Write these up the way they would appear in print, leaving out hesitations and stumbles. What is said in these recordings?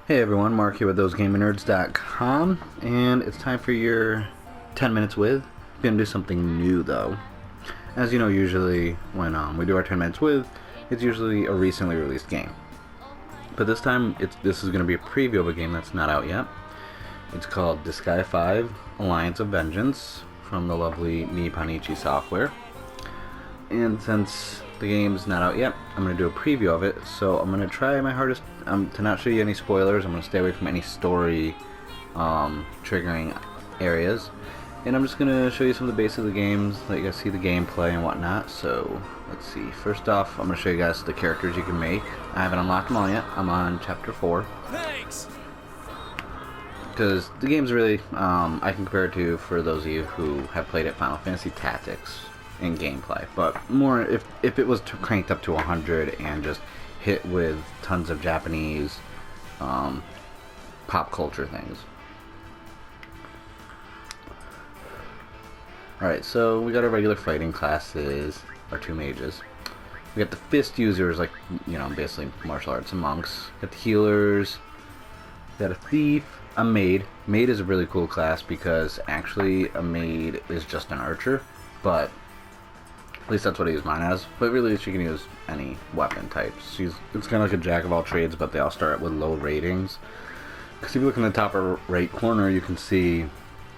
Hey everyone, Mark here with ThoseGamingNerds.com, and it's time for your 10 minutes with. I'm going to do something new though. As you know, usually when we do our 10 minutes with, it's usually a recently released game. But this time, this is going to be a preview of a game that's not out yet. It's called Disgaea 5 Alliance of Vengeance from the lovely Nipponichi Software. And since the game's not out yet, I'm going to do a preview of it, so I'm going to try my hardest to not show you any spoilers. I'm going to stay away from any story triggering areas, and I'm just going to show you some of the basics of the games, let you guys see the gameplay and whatnot. So let's see, first off I'm going to show you guys the characters you can make. I haven't unlocked them all yet. I'm on chapter 4. Thanks! Because the game's really, I can compare it to, for those of you who have played it, Final Fantasy Tactics in gameplay, but more if it was cranked up to 100 and just hit with tons of Japanese pop culture things. Alright, so we got our regular fighting classes, our two mages. We got the fist users, like, you know, basically martial arts and monks. Got the healers. We got a thief, a maid. Maid is a really cool class because actually a maid is just an archer, but at least that's what I use mine as. But really, she can use any weapon types. It's kind of like a jack of all trades, but they all start with low ratings. Because if you look in the top right corner, you can see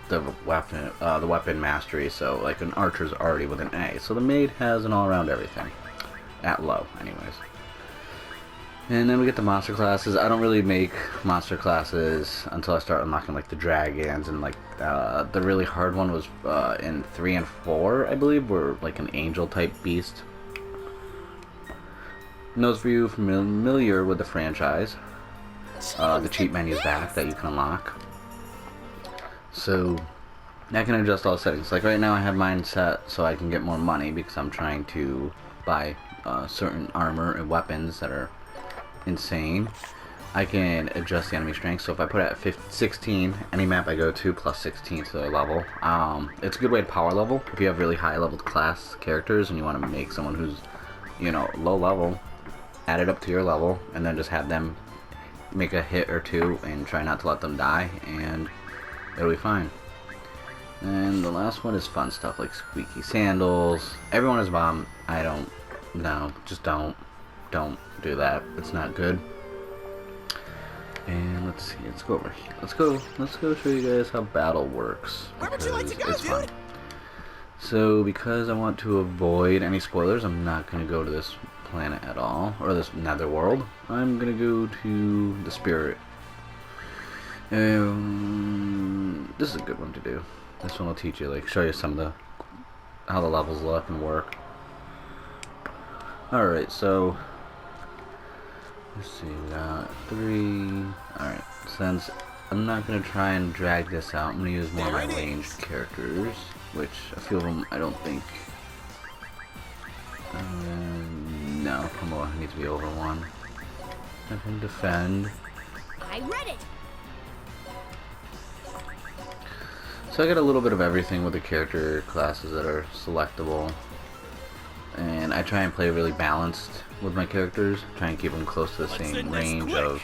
the weapon mastery. So like an archer's already with an A. So the maid has an all-around everything at low, anyways. And then we get the monster classes. I don't really make monster classes until I start unlocking like the dragons, and like the really hard one was in 3 and 4, I believe, were like an angel type beast. And those of you familiar with the franchise, the cheat menu is back that you can unlock. So I can adjust all the settings. Like right now I have mine set so I can get more money because I'm trying to buy certain armor and weapons that are insane. I can adjust the enemy strength, so if I put it at 16, any map I go to plus 16 to their level. It's a good way to power level if you have really high leveled class characters and you want to make someone who's, you know, low level, add it up to your level, and then just have them make a hit or two and try not to let them die, and it'll be fine. And the last one is fun stuff like squeaky sandals. Everyone is bomb. I don't. No, just don't do that. It's not good. And let's see. Let's go over here. Let's go show you guys how battle works. Where would you like to go, it's fun. So because I want to avoid any spoilers, I'm not going to go to this planet at all, or this netherworld. I'm going to go to the spirit. This is a good one to do. This one will teach you, like, show you some of the how the levels look and work. Alright, so let's see, we got 3. Alright, since I'm not going to try and drag this out, I'm going to use more of my ranged characters, which a few of them I don't think. No, come on, needs to be over 1. I can defend. I read it. So I got a little bit of everything with the character classes that are selectable. And I try and play really balanced with my characters, try and keep them close to the same range of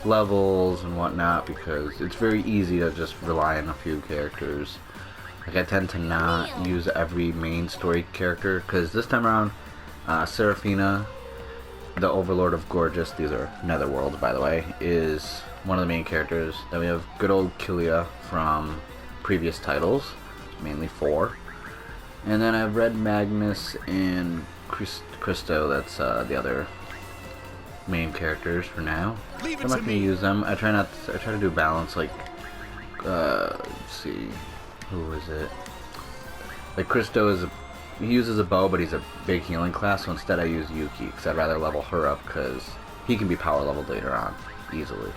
levels and whatnot, because it's very easy to just rely on a few characters. Like I tend to not use every main story character, because this time around, Seraphina, the Overlord of Gorgeous, these are netherworlds by the way, is one of the main characters. Then we have good old Kilia from previous titles, mainly 4. And then I have Red Magnus and Christo, that's the other main characters for now. I'm not going to use them. I try to do balance, like, let's see, who is it? Like Christo he uses a bow, but he's a big healing class, so instead I use Yuki, because I'd rather level her up, because he can be power leveled later on, easily.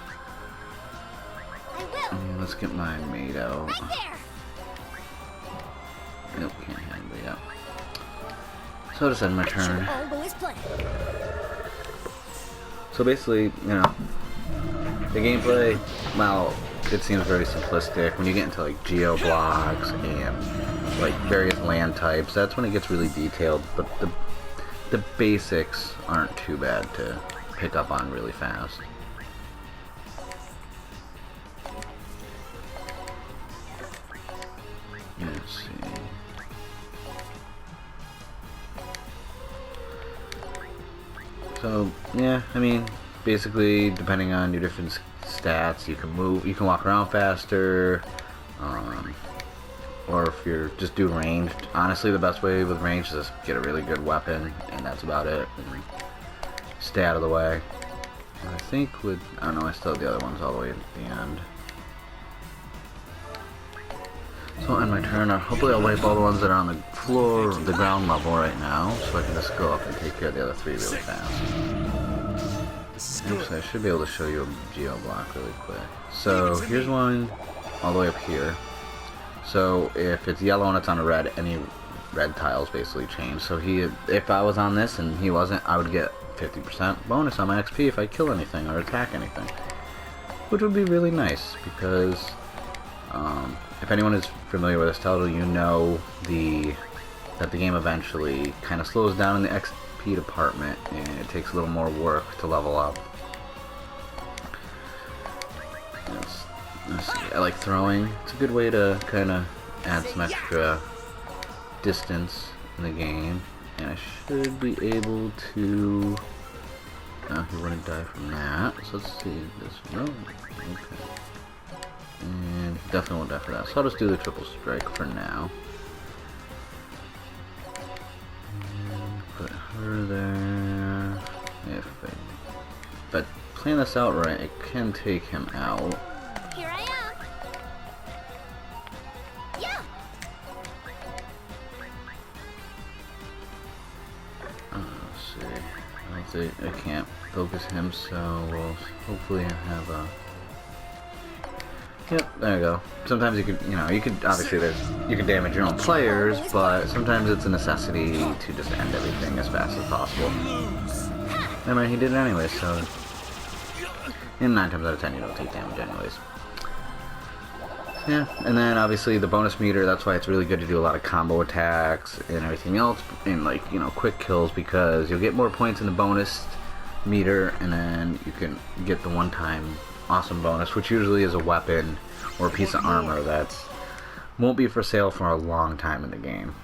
And let's get my maid out. Nope, can't hit anybody up. So I'll just end my turn. So basically, you know, the gameplay, well, it seems very simplistic. When you get into like geo blocks and like various land types, that's when it gets really detailed. But the basics aren't too bad to pick up on really fast. So yeah, I mean, basically depending on your different stats, you can move, you can walk around faster, or if you're just doing ranged. Honestly, the best way with range is just get a really good weapon, and that's about it. And stay out of the way. I think with, I don't know, I still have the other ones all the way at the end. So I'll end my turn. Hopefully I'll wipe all the ones that are on the floor, the ground level right now, so I can just go up and take care of the other 3 really fast. Actually, I should be able to show you a geo block really quick. So here's one all the way up here. So if it's yellow and it's on a red, any red tiles basically change. So if I was on this and he wasn't, I would get 50% bonus on my XP if I kill anything or attack anything, which would be really nice because if anyone is familiar with this title, you know that the game eventually kind of slows down in the XP department and it takes a little more work to level up. Let's see, I like throwing. It's a good way to kind of add some extra distance in the game, and I should be able to. No, he wouldn't die from that. So let's see this. No, okay. And definitely won't die for that. So I'll just do the triple strike for now. And put her there. If I plan this out right, it can take him out. Here I am. Yeah. Let's see. I don't think I can't focus him, so we'll hopefully have a. Yep, there you go. Sometimes you could obviously you can damage your own players, but sometimes it's a necessity to just end everything as fast as possible. I mean, he did it anyway, so. And 9 times out of 10 you don't take damage anyways. Yeah, and then obviously the bonus meter, that's why it's really good to do a lot of combo attacks and everything else, and like, quick kills, because you'll get more points in the bonus meter, and then you can get the one-time awesome bonus, which usually is a weapon or a piece of armor that won't be for sale for a long time in the game.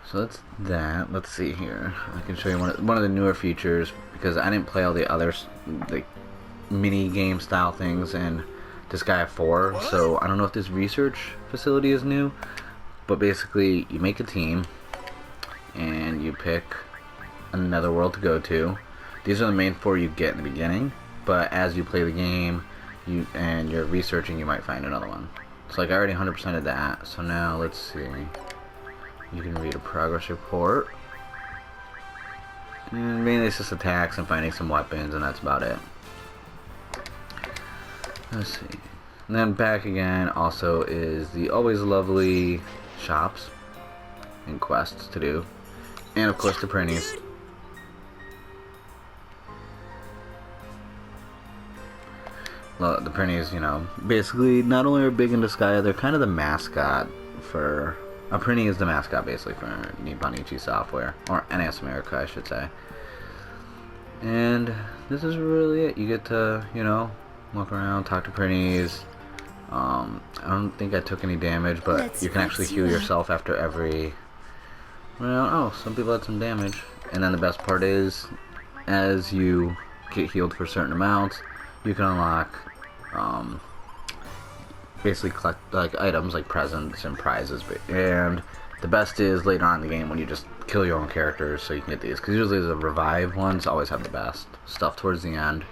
So that's that. Let's see here. I can show you one of the newer features, because I didn't play all the other mini game style things in Disgaea 4, so I don't know if this research facility is new, but basically you make a team and you pick another world to go to. These are the main 4 you get in the beginning, but as you play the game and you're researching, you might find another one. So like I already 100%ed that, so now let's see. You can read a progress report. And mainly it's just attacks and finding some weapons, and that's about it. Let's see. And then back again also is the always lovely shops and quests to do. And of course the printies. Well, the printies, basically not only are big in Disgaea, they're kind of the mascot for... A printy is the mascot basically for Nipponichi software. Or NS America, I should say. And this is really it. You get to, walk around, talk to printies. I don't think I took any damage, but you can actually heal yourself after every... Well, some people had some damage. And then the best part is, as you get healed for certain amounts, you can unlock, basically collect like items like presents and prizes. And the best is later on in the game when you just kill your own characters, so you can get these, because usually the revive ones always have the best stuff towards the end.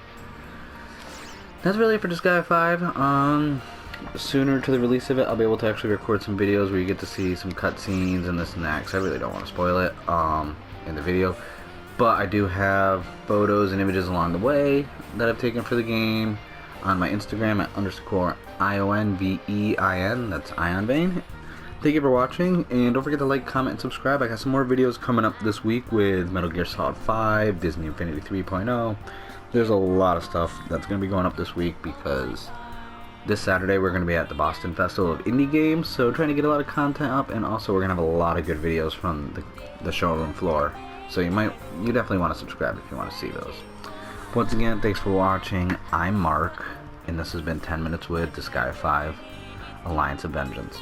That's really it for Disgaea 5. Sooner to the release of it, I'll be able to actually record some videos where you get to see some cutscenes and this and that, because I really don't want to spoil it in the video. But I do have photos and images along the way that I've taken for the game on my Instagram at _IONVEIN. That's IonVein. Thank you for watching, and don't forget to like, comment, and subscribe. I got some more videos coming up this week with Metal Gear Solid 5, Disney Infinity 3.0. There's a lot of stuff that's going to be going up this week, because this Saturday we're going to be at the Boston Festival of Indie Games, so trying to get a lot of content up, and also we're going to have a lot of good videos from the showroom floor. So you definitely want to subscribe if you want to see those. Once again, thanks for watching. I'm Mark, and this has been 10 Minutes with Disgaea 5, Alliance of Vengeance.